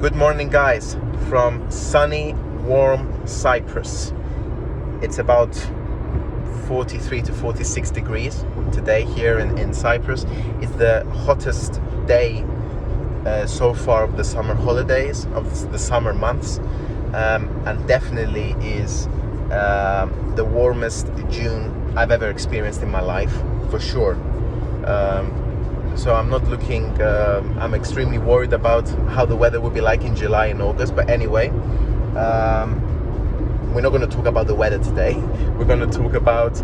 Good morning, guys, from sunny, warm Cyprus. It's about 43 to 46 degrees today here in Cyprus. It's the hottest day so far of the summer holidays, of the summer months, and definitely is the warmest June I've ever experienced in my life, for sure. So I'm not looking, I'm extremely worried about how the weather will be like in July and August. But anyway, we're not going to talk about the weather today. We're going to talk about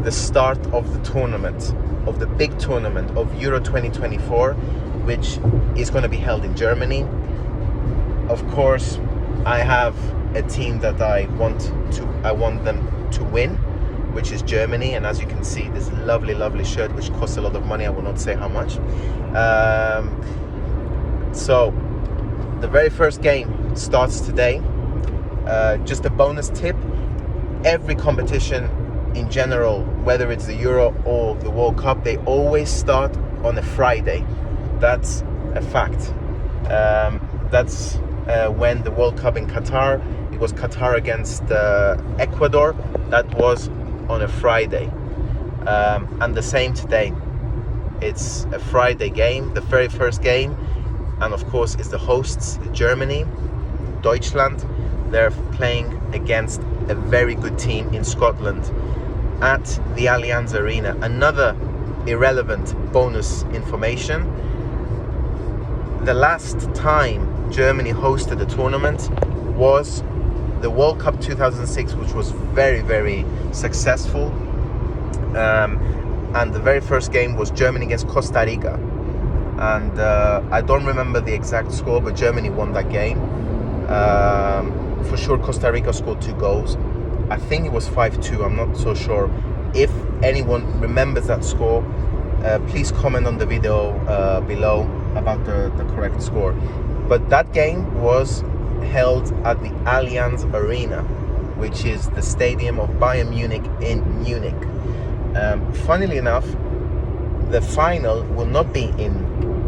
the start of the tournament, of the big tournament of Euro 2024, which is going to be held in Germany. Of course, I have a team that I want them to win, which is Germany. And as you can see, this lovely shirt, which costs a lot of money, I will not say how much. So the very first game starts today. Just a bonus tip: every competition in general, whether it's the Euro or the World Cup, they always start on a Friday. That's a fact. That's when the World Cup in Qatar, it was Qatar against Ecuador. That was on a Friday, and the same today. It's a Friday game, the very first game, and of course it's the hosts, Germany, Deutschland. They're playing against a very good team in Scotland at the Allianz Arena. Another irrelevant bonus information: the last time Germany hosted a tournament was the World Cup 2006, which was very successful, and the very first game was Germany against Costa Rica, and I don't remember the exact score, but Germany won that game. For sure Costa Rica scored 2 goals. I think it was 5-2, I'm not so sure. If anyone remembers that score, please comment on the video below about the correct score. But that game was held at the Allianz Arena, which is the stadium of Bayern Munich in Munich. Funnily enough, the final will not be in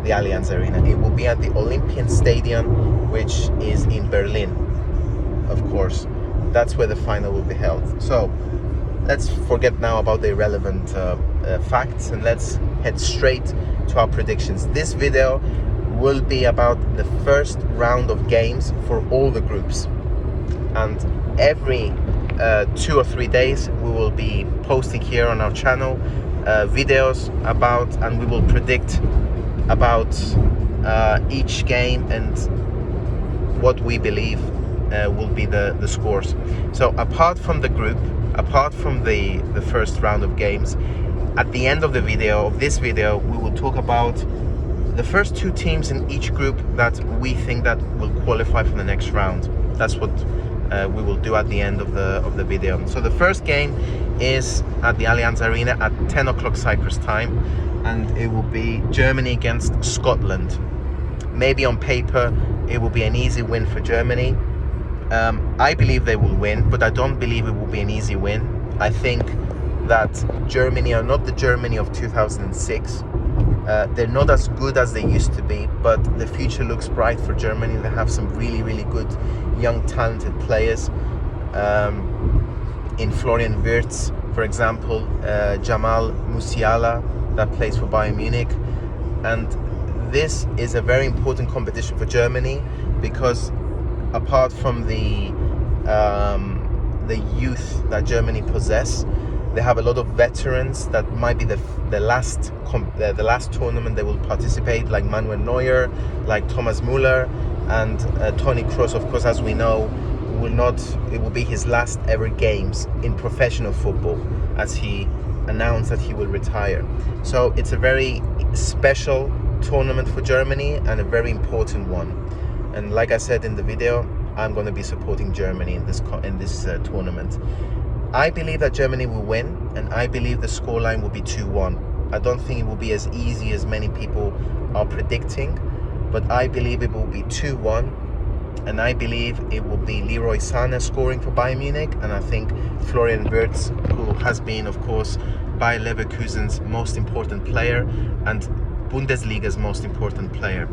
the Allianz Arena. It will be at the Olympian Stadium, which is in Berlin. Of course, that's where the final will be held. So let's forget now about the irrelevant facts, and let's head straight to our predictions. This video will be about the first round of games for all the groups, and every 2 or 3 days we will be posting here on our channel videos about, and we will predict about each game and what we believe will be the scores. So apart from the group, apart from the first round of games, at the end of the video, of this video, we will talk about the first 2 teams in each group that we think that will qualify for the next round. That's what we will do at the end of the video. So the first game is at the Allianz Arena at 10 o'clock Cyprus time, and it will be Germany against Scotland. Maybe on paper it will be an easy win for Germany. I believe they will win, but I don't believe it will be an easy win. I think that Germany are not the Germany of 2006. They're not as good as they used to be, but the future looks bright for Germany. They have some really good young talented players, in Florian Wirtz, for example, Jamal Musiala, that plays for Bayern Munich. And this is a very important competition for Germany, because apart from the youth that Germany possess, they have a lot of veterans that might be the last tournament they will participate, like Manuel Neuer, like Thomas Müller, and Toni Kroos, of course, as we know, it will be his last ever games in professional football, as he announced that he will retire. So it's a very special tournament for Germany and a very important one. And like I said in the video, I'm going to be supporting Germany in this tournament. I believe that Germany will win, and I believe the scoreline will be 2-1. I don't think it will be as easy as many people are predicting, but I believe it will be 2-1, and I believe it will be Leroy Sané scoring for Bayern Munich, and I think Florian Wirtz, who has been, of course, Bayer Leverkusen's most important player and Bundesliga's most important player.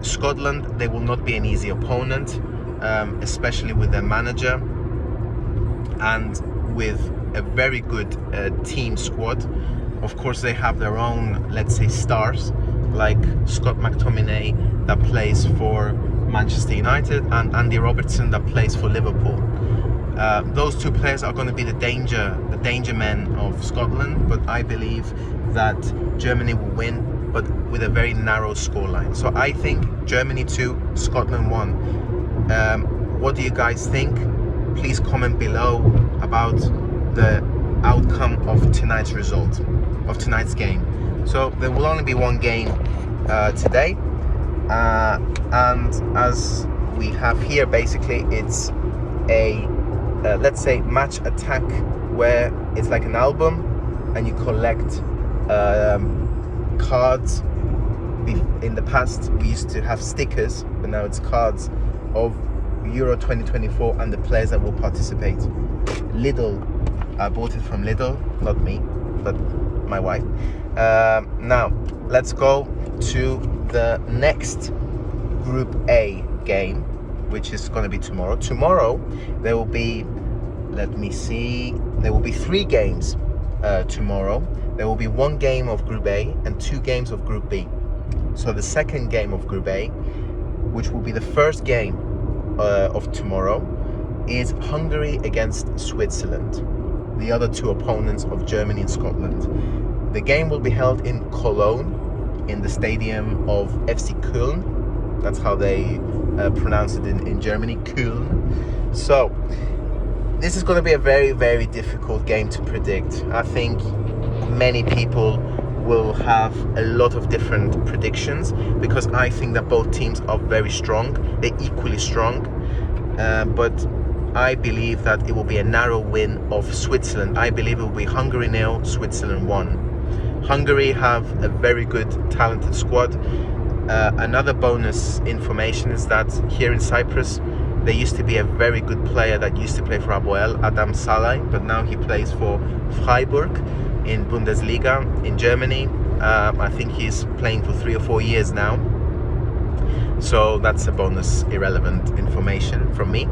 Scotland, they will not be an easy opponent, especially with their manager and with a very good team squad. Of course, they have their own, let's say, stars, like Scott McTominay that plays for Manchester United and Andy Robertson that plays for Liverpool. Those two players are going to be the danger men of Scotland, but I believe that Germany will win, but with a very narrow scoreline. So I think Germany 2, Scotland 1. What do you guys think? Please comment below about the outcome of tonight's result, of tonight's game. So there will only be one game today, and as we have here, basically it's a let's say match attack, where it's like an album and you collect cards. In the past we used to have stickers, but now it's cards of Euro 2024 and the players that will participate. Lidl, I bought it from Lidl, not me, but my wife. Now let's go to the next Group A game, which is going to be tomorrow. Tomorrow there will be, let me see, there will be 3 games tomorrow. There will be 1 game of Group A and 2 games of Group B. So the second game of Group A, which will be the first game of tomorrow, is Hungary against Switzerland, the other 2 opponents of Germany and Scotland. The game will be held in Cologne, in the stadium of FC Köln. That's how they pronounce it in Germany, Köln. So this is going to be a very, very difficult game to predict. I think many people will have a lot of different predictions, because I think that both teams are very strong. They're equally strong, but I believe that it will be a narrow win of Switzerland. I believe it will be Hungary 0, Switzerland 1. Hungary have a very good, talented squad. Another bonus information is that here in Cyprus, there used to be a very good player that used to play for Apoel, Adam Salai, but now he plays for Freiburg in Bundesliga in Germany. I think he's playing for 3 or 4 years now. So that's a bonus, irrelevant information from me.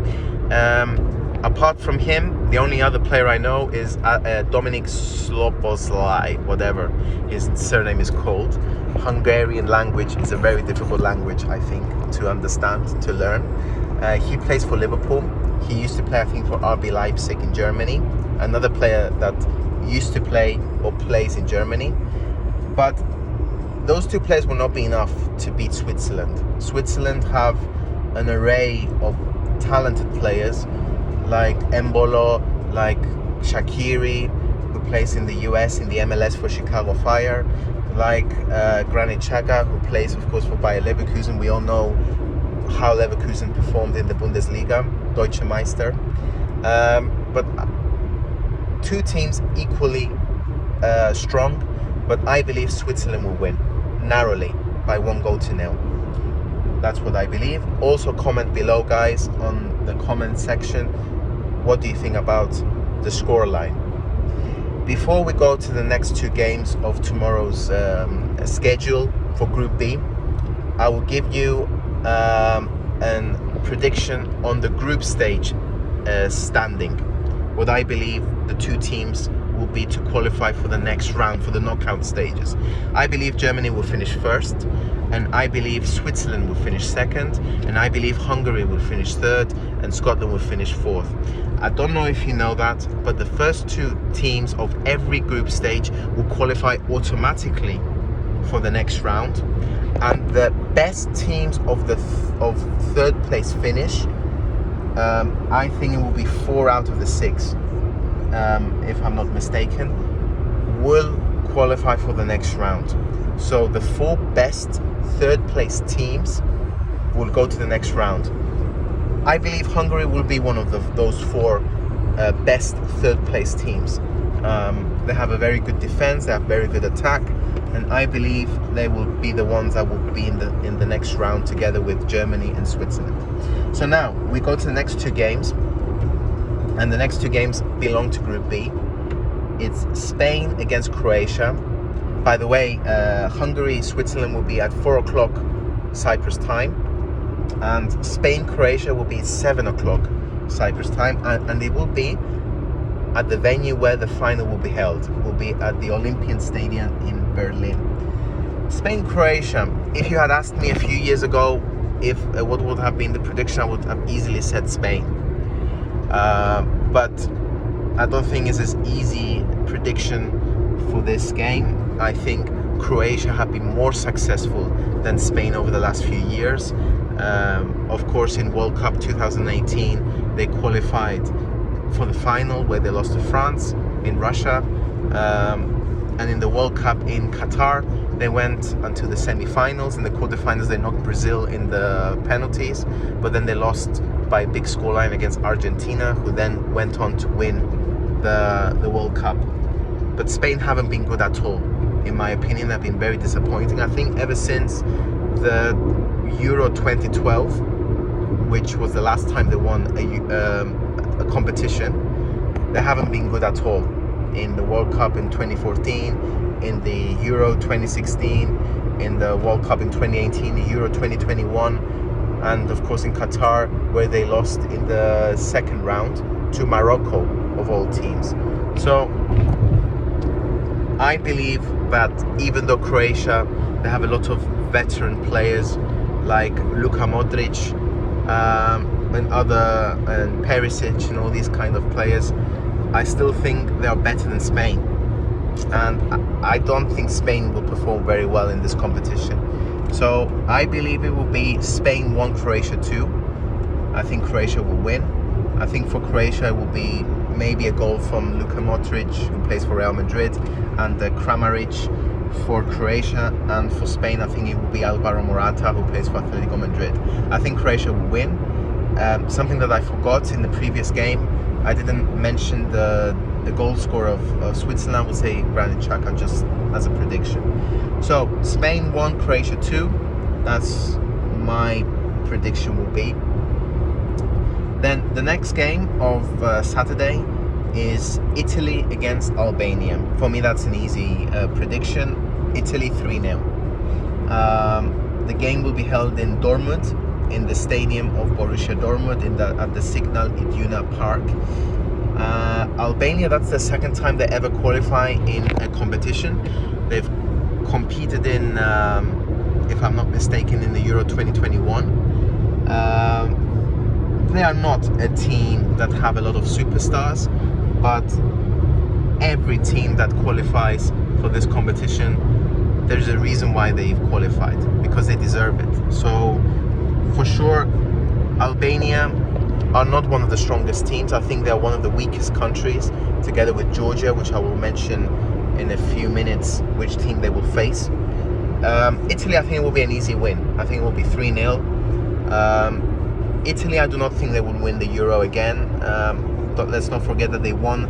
Apart from him, the only other player I know is Dominik Szoboszlai, whatever his surname is called. Hungarian language is a very difficult language, I think, to understand, to learn. He plays for Liverpool. He used to play, I think, for RB Leipzig in Germany. Another player that used to play or plays in Germany. But those 2 players will not be enough to beat Switzerland. Switzerland have an array of talented players like Embolo, like Shaqiri, who plays in the US in the MLS for Chicago Fire, like Granit Xhaka, who plays, of course, for Bayer Leverkusen. We all know how Leverkusen performed in the Bundesliga, Deutsche Meister. But 2 teams equally strong, but I believe Switzerland will win narrowly by 1-0. That's what I believe. Also comment below, guys, on the comment section, what do you think about the scoreline? Before we go to the next 2 games of tomorrow's schedule for Group B, I will give you a prediction on the group stage standing. What I believe the 2 teams will be to qualify for the next round, for the knockout stages. I believe Germany will finish first, and I believe Switzerland will finish second, and I believe Hungary will finish third, and Scotland will finish fourth. I don't know if you know that, but the first 2 teams of every group stage will qualify automatically for the next round, and the best teams of the third place finish, I think it will be 4 out of the 6, if I'm not mistaken, will qualify for the next round. So the 4 best third place teams will go to the next round. I believe Hungary will be one of those 4 best third place teams. They have a very good defense, they have very good attack, and I believe they will be the ones that will be in the next round together with Germany and Switzerland. So now we go to the next 2 games, and the next 2 games belong to Group B. It's Spain against Croatia. By the way, Hungary, Switzerland will be at 4 o'clock Cyprus time, and Spain-Croatia will be 7 o'clock Cyprus time, and it will be at the venue where the final will be held. It will be at the Olympian Stadium in Berlin. Spain-Croatia, if you had asked me a few years ago if what would have been the prediction, I would have easily said Spain. But I don't think it's an easy prediction for this game. I think Croatia have been more successful than Spain over the last few years. Of course, in World Cup 2018, they qualified for the final where they lost to France in Russia. And in the World Cup in Qatar, they went until the semi-finals. In the quarterfinals, they knocked Brazil in the penalties, but then they lost by a big scoreline against Argentina, who then went on to win the World Cup. But Spain haven't been good at all. In my opinion, they've been very disappointing. I think ever since the Euro 2012, which was the last time they won a competition, they haven't been good at all. In the World Cup in 2014, in the Euro 2016, in the World Cup in 2018, the Euro 2021, and of course in Qatar, where they lost in the second round to Morocco, of all teams. So I believe that even though Croatia, they have a lot of veteran players like Luka Modric and Perisic and all these kind of players, I still think they are better than Spain. And I don't think Spain will perform very well in this competition. So I believe it will be Spain 1, Croatia 2. I think Croatia will win. I think for Croatia it will be maybe a goal from Luka Modric, who plays for Real Madrid, and Kramaric for Croatia. And for Spain, I think it will be Alvaro Morata, who plays for Atletico Madrid. I think Croatia will win. Something that I forgot in the previous game, I didn't mention the goal scorer of Switzerland. I would say Granit Xhaka, just as a prediction. So Spain 1, Croatia 2. That's my prediction will be. Then the next game of Saturday is Italy against Albania. For me, that's an easy prediction. Italy 3-0. The game will be held in Dortmund, in the stadium of Borussia Dortmund, at the Signal Iduna Park. Albania, that's the second time they ever qualify in a competition. They've competed in, if I'm not mistaken, in the Euro 2021. They are not a team that have a lot of superstars, but every team that qualifies for this competition, there's a reason why they've qualified, because they deserve it. So for sure, Albania are not one of the strongest teams. I think they're one of the weakest countries, together with Georgia, which I will mention in a few minutes which team they will face. Italy, I think it will be an easy win. I think it will be 3-0. Italy, I do not think they will win the Euro again. But let's not forget that they won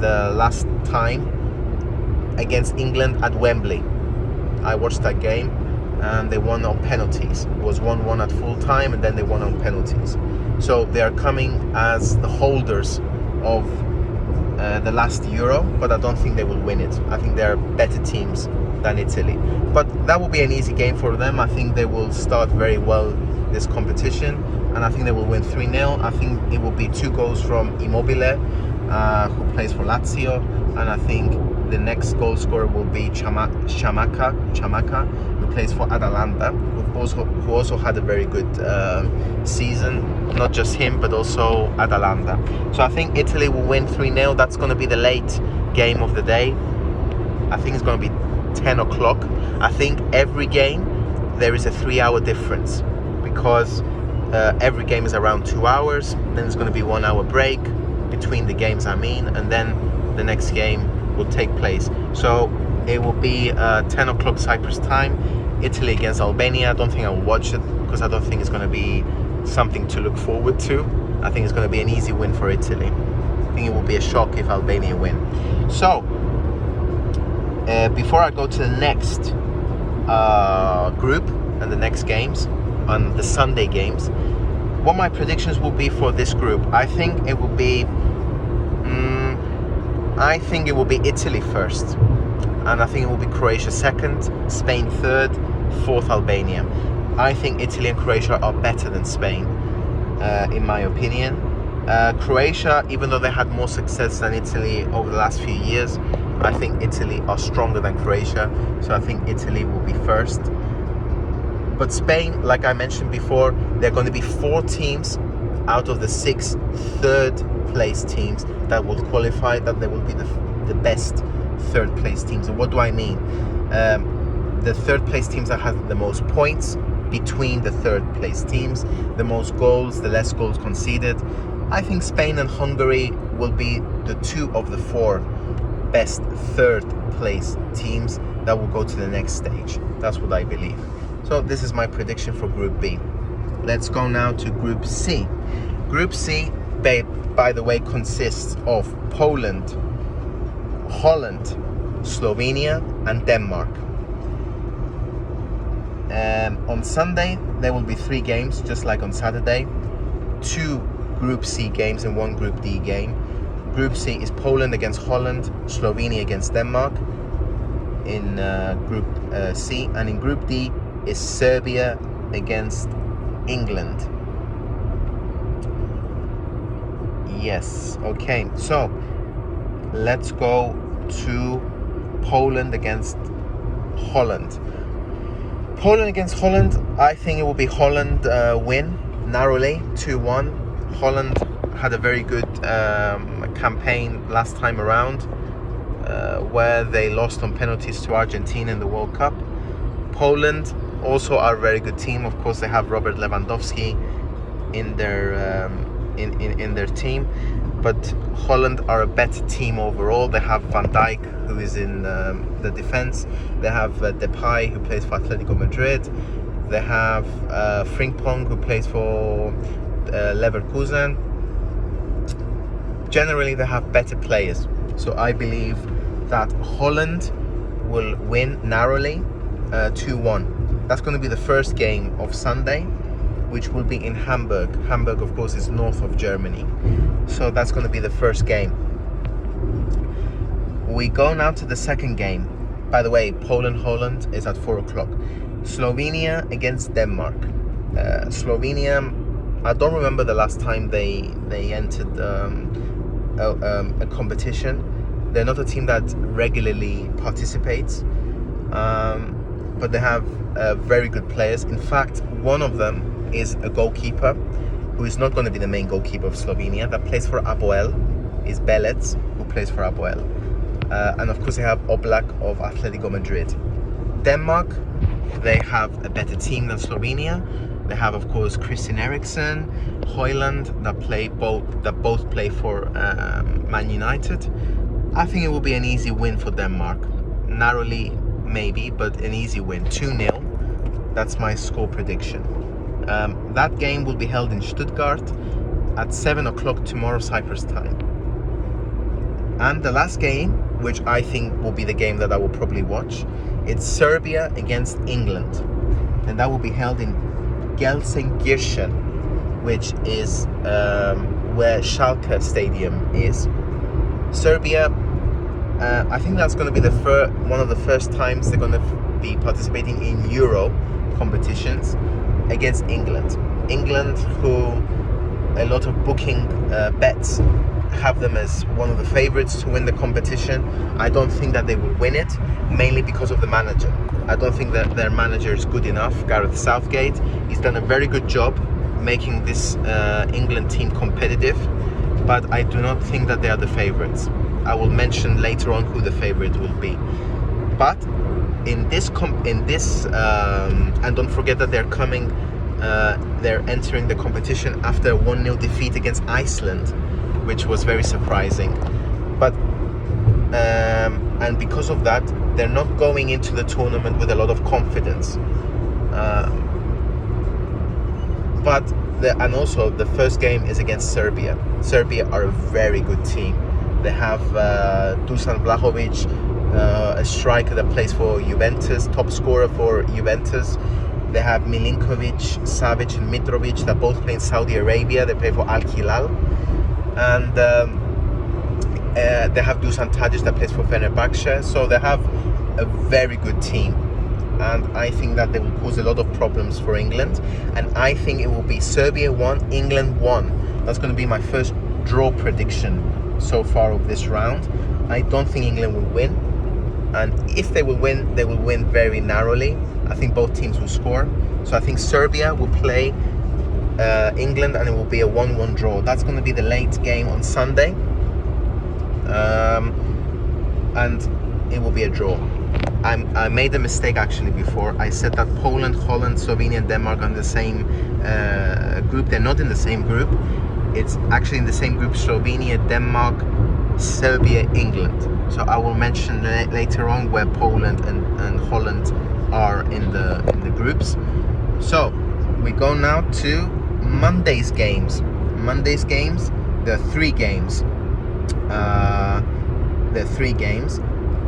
the last time against England at Wembley. I watched that game and they won on penalties. It was 1-1 at full time, and then they won on penalties. So they are coming as the holders of the last Euro, but I don't think they will win it. I think they are better teams than Italy. But that will be an easy game for them. I think they will start very well this competition, and I think they will win 3-0. I think it will be 2 goals from Immobile, who plays for Lazio, and I think the next goal scorer will be Chamaka, who plays for Atalanta, who also had a very good season. Not just him, but also Atalanta. So I think Italy will win 3-0. That's going to be the late game of the day. I think it's going to be 10 o'clock. I think every game there is a 3-hour difference, because every game is around 2 hours. Then there's going to be 1 hour break between the games, and then the next game will take place. So it will be 10 o'clock Cyprus time, Italy against Albania. I don't think I will watch it, because I don't think it's going to be something to look forward to. I think it's going to be an easy win for Italy. I think it will be a shock if Albania win. So before I go to the next group and the next games, on the Sunday games, what my predictions will be for this group, I think it will be Italy first, and I think it will be Croatia second, Spain third, fourth Albania. I think Italy and Croatia are better than Spain, in my opinion. Croatia, even though they had more success than Italy over the last few years, I think Italy are stronger than Croatia, so I think Italy will be first. But Spain, like I mentioned before, there are going to be 4 teams out of the 6 third place teams that will qualify, that they will be the best third place teams. And what do I mean? The third place teams that have the most points between the third place teams, the most goals, the less goals conceded. I think Spain and Hungary will be the 2 of the 4 best third place teams that will go to the next stage. That's what I believe. So this is my prediction for Group B. Let's go now to Group C. Group C, by the way, consists of Poland, Holland, Slovenia and Denmark. On Sunday there will be 3 games, just like on Saturday. 2 Group C games and 1 Group D game. Group C is Poland against Holland, Slovenia against Denmark in Group C, and in Group D is Serbia against England. Yes, okay, so let's go to Poland against Holland. Poland against Holland, I think it will be Holland win narrowly, 2-1. Holland had a very good campaign last time around, where they lost on penalties to Argentina in the World Cup. Poland also are a very good team. Of course, they have Robert Lewandowski in their team, but Holland are a better team overall. They have Van Dijk, who is in the defense. They have Depay, who plays for Atletico Madrid. They have Frimpong, who plays for Leverkusen. Generally, they have better players, so I believe that Holland will win narrowly, 2-1. That's going to be the first game of Sunday, which will be in Hamburg. Hamburg, of course, is north of Germany, so that's going to be the first game. We go now to the second game. By the way, Poland-Holland is at 4 o'clock. Slovenia against Denmark. Slovenia, I don't remember the last time they entered a competition. They're not a team that regularly participates, but they have very good players. In fact, one of them is a goalkeeper who is not going to be the main goalkeeper of Slovenia, that plays for Apoel, is Belec, who plays for Apoel. And of course they have Oblak of Atletico Madrid. Denmark, they have a better team than Slovenia. They have, of course, Christian Eriksen, Højlund, that both play for Man United. I think it will be an easy win for Denmark. Narrowly, maybe, but an easy win, 2-0. That's my score prediction. That game will be held in Stuttgart at 7 o'clock tomorrow, Cyprus time. And the last game, which I think will be the game that I will probably watch, it's Serbia against England. And that will be held in Gelsenkirchen, which is where Schalke Stadium is. Serbia, I think that's going to be one of the first times they're going to be participating in Euro competitions against England. England, who a lot of booking bets have them as one of the favorites to win the competition. I don't think that they will win it, mainly because of the manager. I don't think that their manager is good enough, Gareth Southgate. He's done a very good job making this England team competitive, but I do not think that they are the favorites. I will mention later on who the favorite will be. But in this and don't forget that they're entering the competition after a 1-0 defeat against Iceland, which was very surprising. But and because of that, they're not going into the tournament with a lot of confidence. And also the first game is against Serbia. Serbia are a very good team. They have Dusan Vlahovic, a striker that plays for Juventus, top scorer for Juventus. They have Milinkovic, Savic and Mitrovic that both play in Saudi Arabia. They play for Al Hilal. And they have Dusan Tadic that plays for Fenerbahce. So they have a very good team. and I think that they will cause a lot of problems for England. And I think it will be Serbia 1, England 1. That's going to be my first draw prediction so far of this round. I don't think England will win, and if they will win, they will win very narrowly. I think both teams will score. So I think Serbia will play England, and it will be a 1-1 draw. That's going to be the late game on Sunday, and it will be a draw. I made a mistake actually before. I said that Poland, Holland, Slovenia and Denmark are in the same group. They're not in the same group. It's actually in the same group: Slovenia, Denmark, Serbia, England. So I will mention later on where Poland and Holland are in the groups. So we go now to Monday's games. Monday's games, there are 3 games. There are 3 games,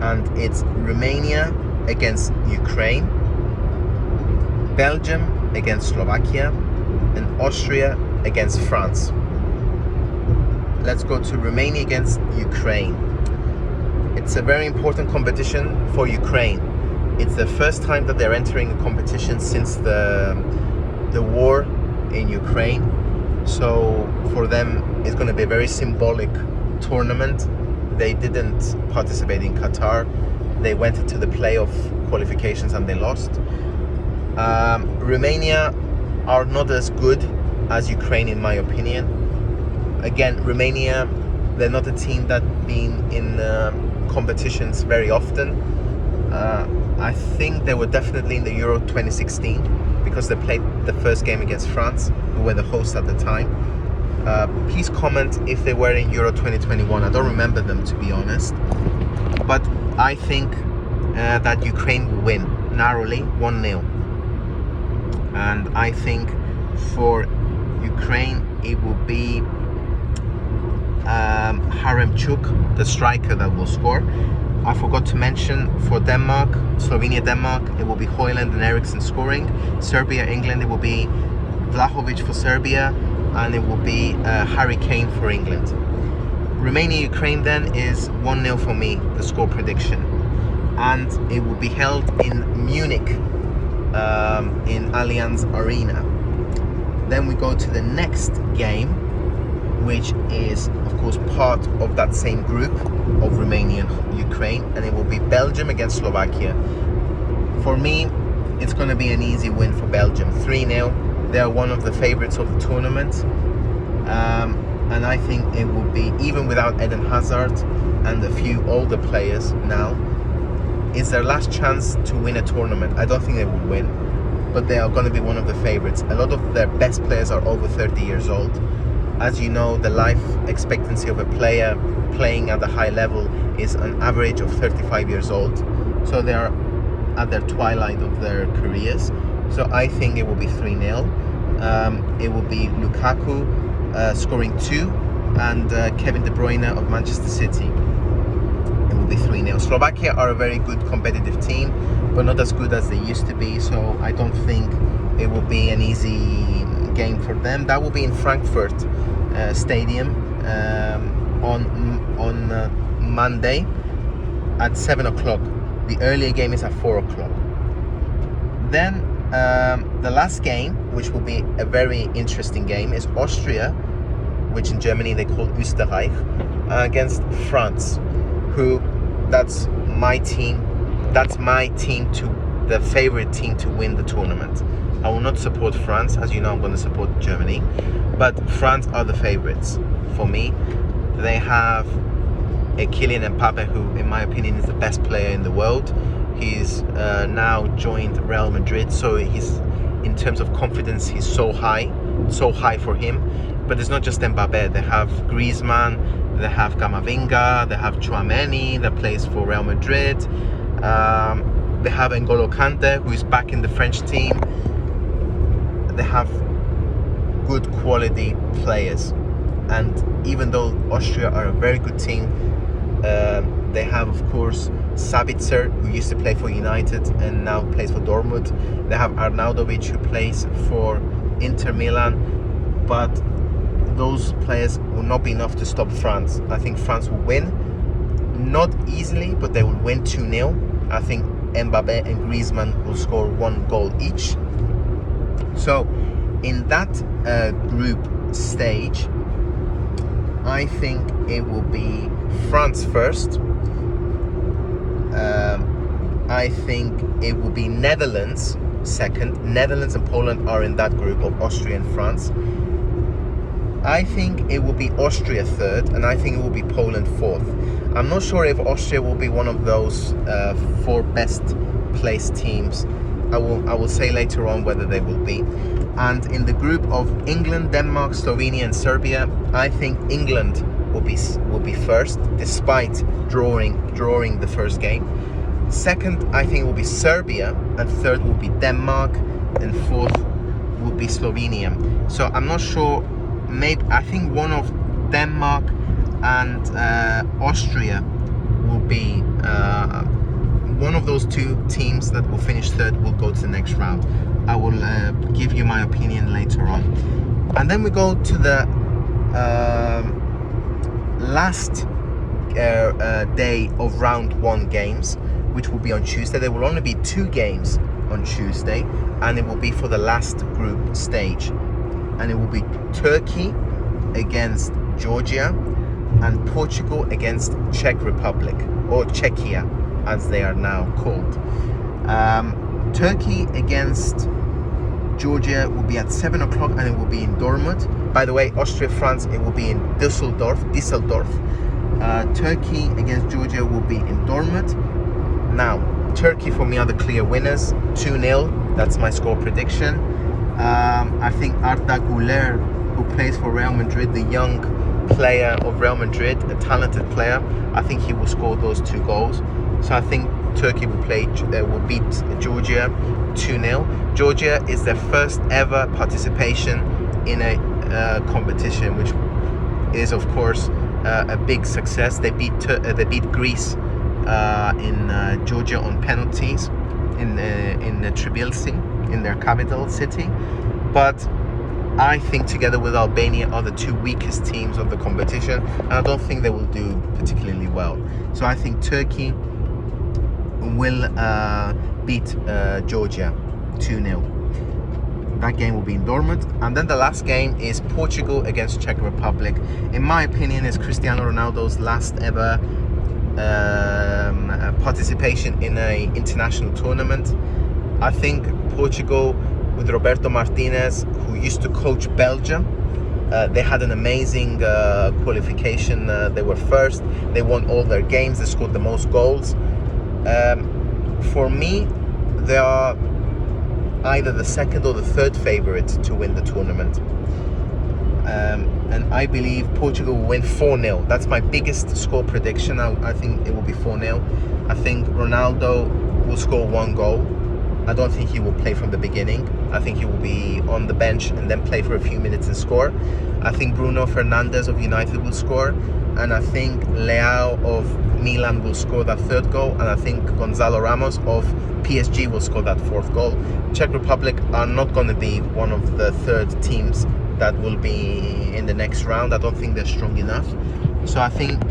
and it's Romania against Ukraine, Belgium against Slovakia, and Austria against France. Let's go to Romania against Ukraine. It's a very important competition for Ukraine. It's the first time that they're entering a competition since the war in Ukraine. So for them, it's going to be a very symbolic tournament. They didn't participate in Qatar. They went into the playoff qualifications and they lost. Romania are not as good as Ukraine, in my opinion. Again, Romania, they're not a team that been in competitions very often. I think they were definitely in the Euro 2016 because they played the first game against France, who were the hosts at the time. Please comment if they were in Euro 2021. I don't remember them, to be honest. But I think that Ukraine will win narrowly, 1-0. And I think for Ukraine, it will be Haremchuk, the striker, that will score. I forgot to mention for Denmark, Slovenia, Denmark, it will be Højlund and Eriksen scoring. Serbia, England, it will be Vlahovic for Serbia, and it will be Harry Kane for England. Romania, Ukraine then is 1-0 for me, the score prediction. And it will be held in Munich, in Allianz Arena. Then we go to the next game, which is of course part of that same group of Romania and Ukraine, and it will be Belgium against Slovakia. For me, it's going to be an easy win for Belgium, 3-0. They are one of the favorites of the tournament, and I think it will be, even without Eden Hazard and a few older players now, it's their last chance to win a tournament. I don't think they will win, but they are going to be one of the favorites. A lot of their best players are over 30 years old. As you know, the life expectancy of a player playing at a high level is an average of 35 years old. So they are at their twilight of their careers. So I think it will be 3-0. It will be Lukaku scoring 2 and Kevin De Bruyne of Manchester City. It will be 3-0. Slovakia are a very good competitive team, but not as good as they used to be. So I don't think it will be an easy game for them. That will be in Frankfurt Stadium on Monday at 7 o'clock. The earlier game is at 4 o'clock. Then the last game, which will be a very interesting game, is Austria, which in Germany they call Österreich, against France, who that's my team to the favorite team to win the tournament. I will not support France, as you know. I'm going to support Germany, but France are the favorites for me. They have a Kylian Mbappe, who in my opinion is the best player in the world. He's now joined Real Madrid, so he's, in terms of confidence, he's so high for him. But it's not just Mbappe. They have Griezmann, they have Camavinga, they have Tchouaméni that plays for Real Madrid. They have N'Golo Kante, who is back in the French team. They have good quality players, and even though Austria are a very good team, they have of course Sabitzer, who used to play for United and now plays for Dortmund. They have Arnautovic, who plays for Inter Milan, but those players will not be enough to stop France. I think France will win, not easily, but they will win 2-0. I think Mbappe and Griezmann will score 1 goal each. So in that group stage, I think it will be France first. I think it will be Netherlands second. Netherlands and Poland are in that group of Austria and France. I think it will be Austria third, and I think it will be Poland fourth. I'm not sure if Austria will be one of those 4 best placed teams. I will say later on whether they will be. And in the group of England, Denmark, Slovenia and Serbia, I think England will be first, despite drawing the first game. Second, I think it will be Serbia, and third will be Denmark, and fourth will be Slovenia. So I'm not sure. Maybe I think one of Denmark and Austria will be one of those 2 teams that will finish third will go to the next round. I will give you my opinion later on. And then we go to the last day of round 1 games, which will be on Tuesday. There will only be 2 games on Tuesday, and it will be for the last group stage. And it will be Turkey against Georgia and Portugal against Czech Republic, or Czechia as they are now called. Turkey against Georgia will be at 7 o'clock, and it will be in Dortmund. By the way, Austria-France, it will be in Düsseldorf. Turkey against Georgia will be in Dortmund. Now, Turkey for me are the clear winners, 2-0. That's my score prediction. I think Arda Güler, who plays for Real Madrid, the young player of Real Madrid, a talented player, I think he will score those 2 goals. So I think Turkey will beat Georgia 2-0. Georgia is their first ever participation in a competition, which is of course a big success. They beat Greece in Georgia on penalties in Tbilisi, in their capital city. But I think together with Albania are the 2 weakest teams of the competition, and I don't think they will do particularly well. So I think Turkey will beat Georgia 2-0. That game will be in Dortmund. And then the last game is Portugal against Czech Republic. In my opinion, is Cristiano Ronaldo's last ever participation in an international tournament. I think Portugal, with Roberto Martinez, who used to coach Belgium, they had an amazing qualification. They were first. They won all their games. They scored the most goals. For me, they are either the second or the third favorite to win the tournament. And I believe Portugal will win 4-0. That's my biggest score prediction. I think it will be 4-0. I think Ronaldo will score 1 goal. I don't think he will play from the beginning. I think he will be on the bench and then play for a few minutes and score. I think Bruno Fernandes of United will score. And I think Leao of Milan will score that 3rd goal. And I think Gonzalo Ramos of PSG will score that 4th goal. Czech Republic are not going to be one of the 3rd teams that will be in the next round. I don't think they're strong enough. So I think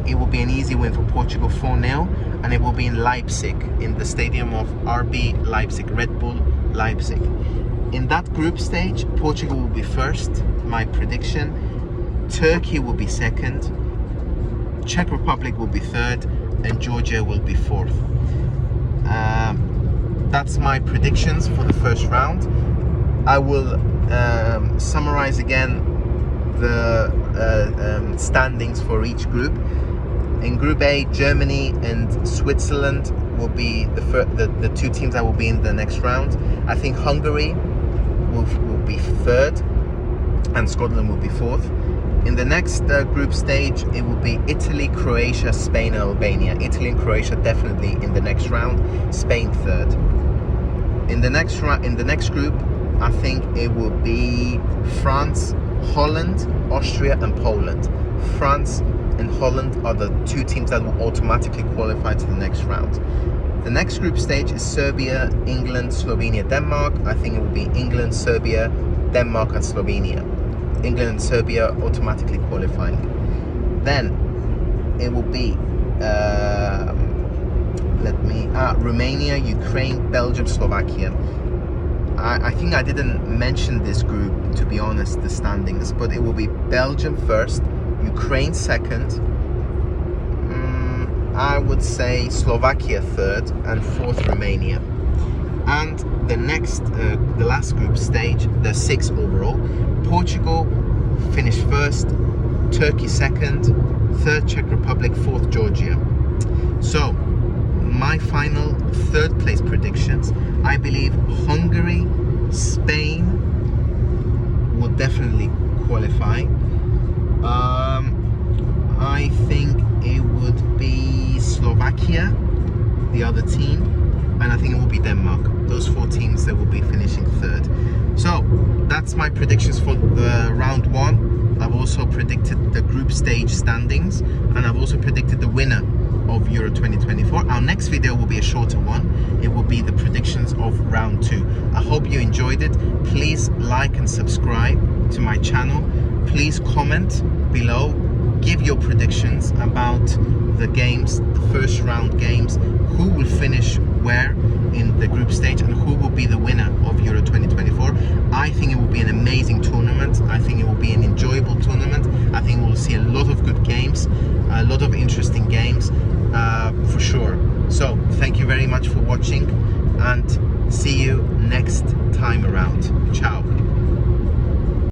it will be an easy win for Portugal, 4-0. And it will be in Leipzig, in the stadium of RB Leipzig, Red Bull Leipzig. In that group stage, Portugal will be first, my prediction. Turkey will be second. Czech Republic will be third, and Georgia will be fourth. That's my predictions for the first round. I will summarize again the standings for each group. In Group A, Germany and Switzerland will be the 2 teams that will be in the next round. I think Hungary will be third, and Scotland will be fourth. In the next group stage, it will be Italy, Croatia, Spain, and Albania. Italy and Croatia definitely in the next round. Spain third. In the next group, I think it will be France, Holland, Austria, and Poland. France and Holland are the 2 teams that will automatically qualify to the next round. The next group stage is Serbia, England, Slovenia, Denmark. I think it will be England, Serbia, Denmark, and Slovenia. England and Serbia automatically qualifying. Then it will be let me Romania, Ukraine, Belgium, Slovakia. I think I didn't mention this group, to be honest, the standings, but it will be Belgium first, Ukraine second, I would say Slovakia third, and fourth Romania. And the last group stage, the 6 overall, Portugal finished first, Turkey second, third Czech Republic, fourth Georgia. So my final third place predictions, I believe Hungary, Spain will definitely qualify. I think it would be Slovakia, the other team, and I think it will be Denmark. Those 4 teams that will be finishing third. So that's my predictions for the round 1. I've also predicted the group stage standings, and I've also predicted the winner of Euro 2024. Our next video will be a shorter one. It will be the predictions of round 2. I hope you enjoyed it. Please like and subscribe to my channel. Please comment below, give your predictions about the games, the first round games, who will finish where in the group stage and who will be the winner of Euro 2024. I think it will be an amazing tournament. I think it will be an enjoyable tournament. I think we'll see a lot of good games, a lot of interesting games, for sure. So thank you very much for watching, and see you next time around. Ciao.